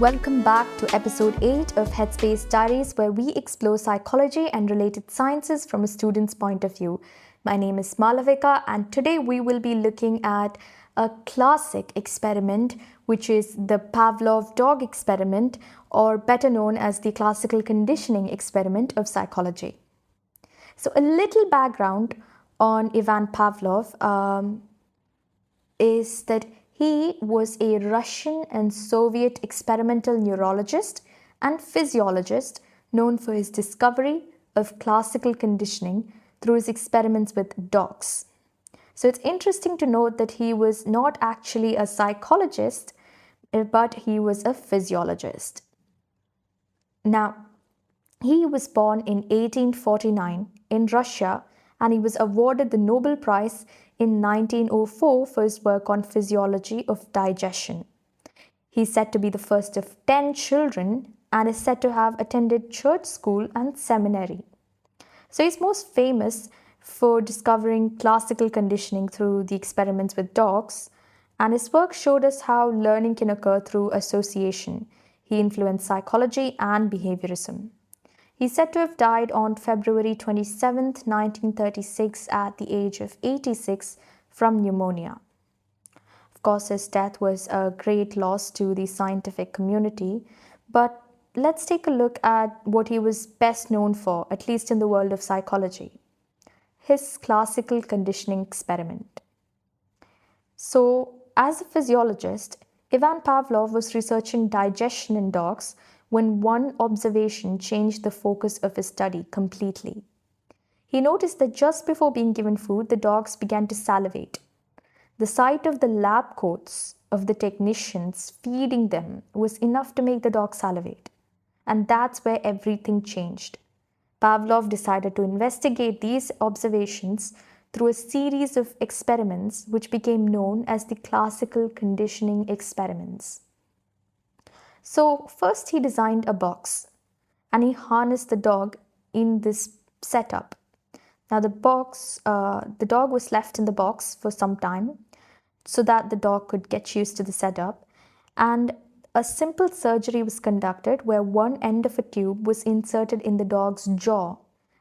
Welcome back to episode 8 of Headspace Diaries, where we explore psychology and related sciences from a student's point of view. My name is Malavika, and today we will be looking at a classic experiment, which is the Pavlov dog experiment, or better known as the classical conditioning experiment of psychology. So, a little background on Ivan Pavlov is that he was a Russian and Soviet experimental neurologist and physiologist known for his discovery of classical conditioning through his experiments with dogs. So it's interesting to note that he was not actually a psychologist, but he was a physiologist. Now, he was born in 1849 in Russia, and he was awarded the Nobel Prize in 1904 for his work on physiology of digestion. He's said to be the first of 10 children and is said to have attended church school and seminary. So he's most famous for discovering classical conditioning through the experiments with dogs, and his work showed us how learning can occur through association. He influenced psychology and behaviorism. He's said to have died on February 27, 1936, at the age of 86 from pneumonia. Of course, his death was a great loss to the scientific community, but let's take a look at what he was best known for, at least in the world of psychology: his classical conditioning experiment. So, as a physiologist, Ivan Pavlov was researching digestion in dogs when one observation changed the focus of his study completely. He noticed that just before being given food, the dogs began to salivate. The sight of the lab coats of the technicians feeding them was enough to make the dog salivate. And that's where everything changed. Pavlov decided to investigate these observations through a series of experiments which became known as the classical conditioning experiments. So first he designed a box and he harnessed the dog in this setup. Now the dog was left in the box for some time so that the dog could get used to the setup, and a simple surgery was conducted where one end of a tube was inserted in the dog's jaw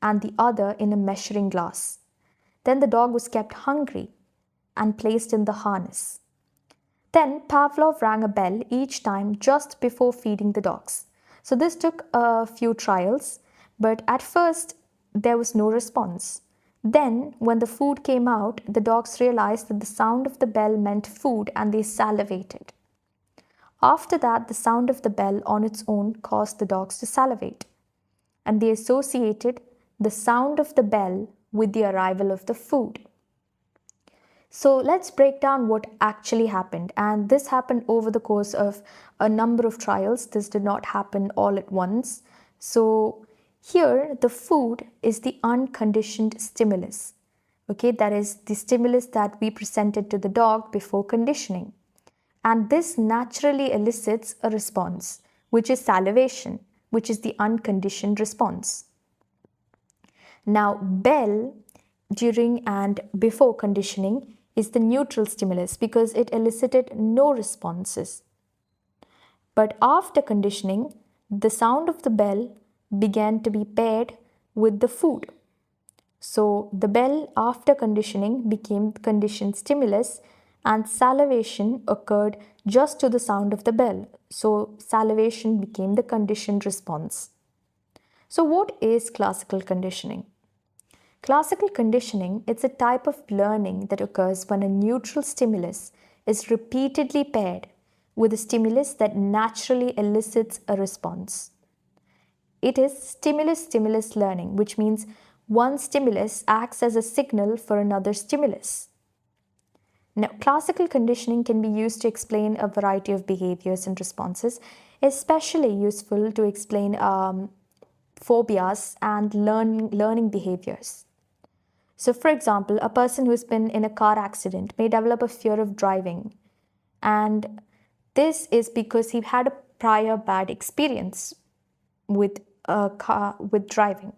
and the other in a measuring glass. Then the dog was kept hungry and placed in the harness. Then Pavlov rang a bell each time just before feeding the dogs. So this took a few trials, but at first there was no response. Then, when the food came out, the dogs realized that the sound of the bell meant food and they salivated. After that, the sound of the bell on its own caused the dogs to salivate, and they associated the sound of the bell with the arrival of the food. So let's break down what actually happened, and this happened over the course of a number of trials. This did not happen all at once. So here the food is the unconditioned stimulus. Okay, that is the stimulus that we presented to the dog before conditioning. And this naturally elicits a response, which is salivation, which is the unconditioned response. Now, bell during and before conditioning is the neutral stimulus because it elicited no responses. But after conditioning, the sound of the bell began to be paired with the food. So the bell after conditioning became the conditioned stimulus, and salivation occurred just to the sound of the bell. So salivation became the conditioned response. So what is classical conditioning? Classical conditioning, it's a type of learning that occurs when a neutral stimulus is repeatedly paired with a stimulus that naturally elicits a response. It is stimulus-stimulus learning, which means one stimulus acts as a signal for another stimulus. Now, classical conditioning can be used to explain a variety of behaviors and responses, especially useful to explain phobias and learning behaviors. So, for example, a person who's been in a car accident may develop a fear of driving, and this is because he had a prior bad experience with driving.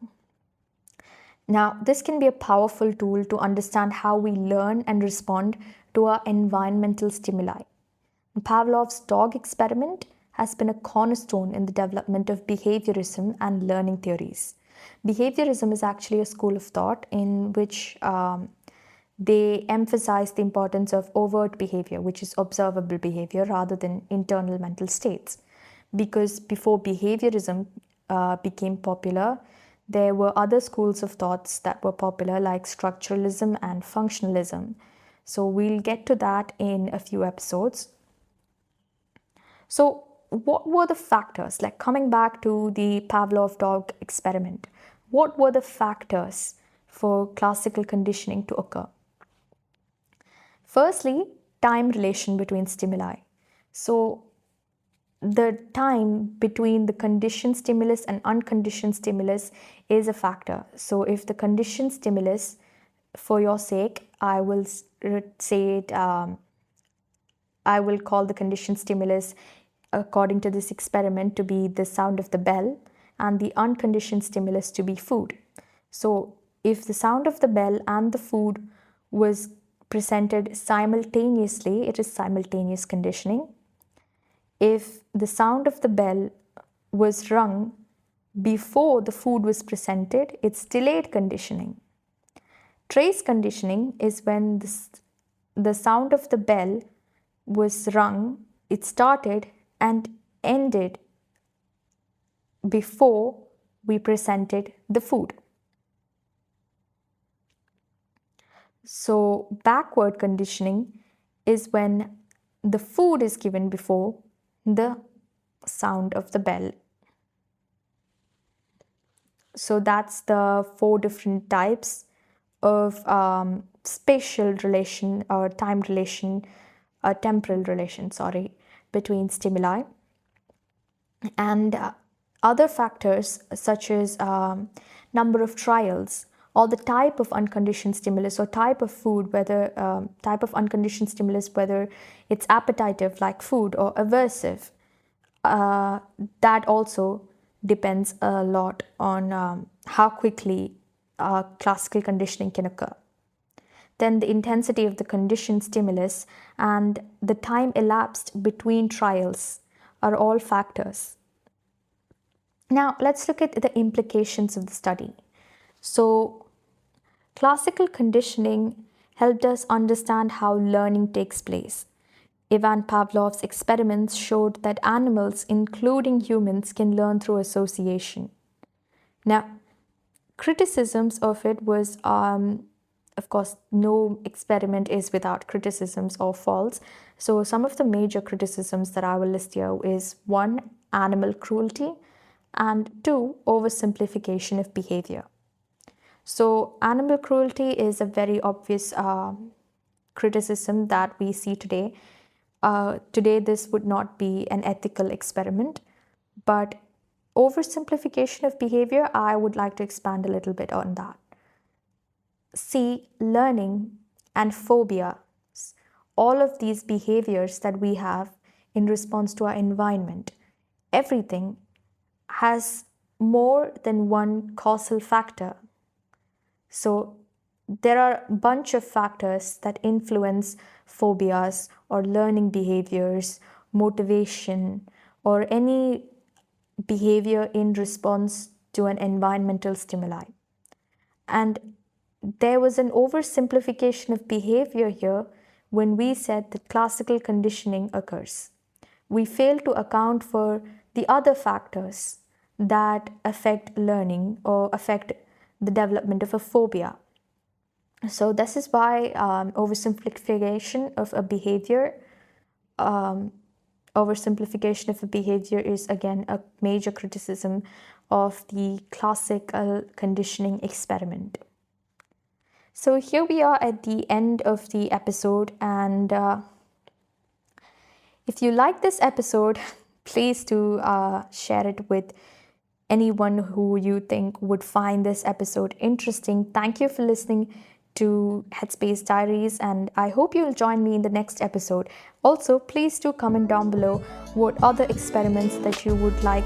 Now, this can be a powerful tool to understand how we learn and respond to our environmental stimuli. Pavlov's dog experiment has been a cornerstone in the development of behaviorism and learning theories. Behaviorism is actually a school of thought in which they emphasize the importance of overt behavior, which is observable behavior, rather than internal mental states. Because before behaviorism became popular, there were other schools of thoughts that were popular, like structuralism and functionalism. So we'll get to that in a few episodes. So what were the factors, like coming back to the Pavlov dog experiment, what were the factors for classical conditioning to occur? Firstly, time relation between stimuli. So the time between the conditioned stimulus and unconditioned stimulus is a factor. So if the conditioned stimulus, for your sake, I will say it, I will call the conditioned stimulus according to this experiment to be the sound of the bell, and the unconditioned stimulus to be food. So if the sound of the bell and the food was presented simultaneously, it is simultaneous conditioning. If the sound of the bell was rung before the food was presented, it's delayed conditioning. Trace conditioning is when the sound of the bell was rung, it started and ended before we presented the food. So backward conditioning is when the food is given before the sound of the bell. So that's the 4 different types of spatial relation or time relation, temporal relation, between stimuli. And other factors such as number of trials, or the type of unconditioned stimulus or type of food, whether type of unconditioned stimulus, whether it's appetitive like food or aversive, that also depends a lot on how quickly classical conditioning can occur. Then the intensity of the conditioned stimulus and the time elapsed between trials are all factors. Now let's look at the implications of the study. So classical conditioning helped us understand how learning takes place. Ivan Pavlov's experiments showed that animals, including humans, can learn through association. Now, criticisms of it was, of course, no experiment is without criticisms or faults. So some of the major criticisms that I will list here is 1, animal cruelty, and 2, oversimplification of behavior. So animal cruelty is a very obvious criticism that we see today. Today, this would not be an ethical experiment, but oversimplification of behavior, I would like to expand a little bit on that. See, learning and phobia, all of these behaviors that we have in response to our environment, everything has more than one causal factor. So there are a bunch of factors that influence phobias or learning behaviors, motivation, or any behavior in response to an environmental stimuli. And there was an oversimplification of behavior here when we said that classical conditioning occurs. We fail to account for the other factors that affect learning or affect the development of a phobia. So this is why oversimplification of a behavior is again a major criticism of the classical conditioning experiment. So here we are at the end of the episode, and if you like this episode, please do share it with anyone who you think would find this episode interesting. Thank you for listening to Headspace Diaries, and I hope you'll join me in the next episode. Also, please do comment down below what other experiments that you would like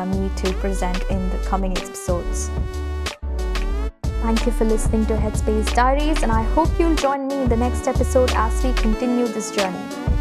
me to present in the coming episodes. Thank you for listening to Headspace Diaries, and I hope you'll join me in the next episode as we continue this journey.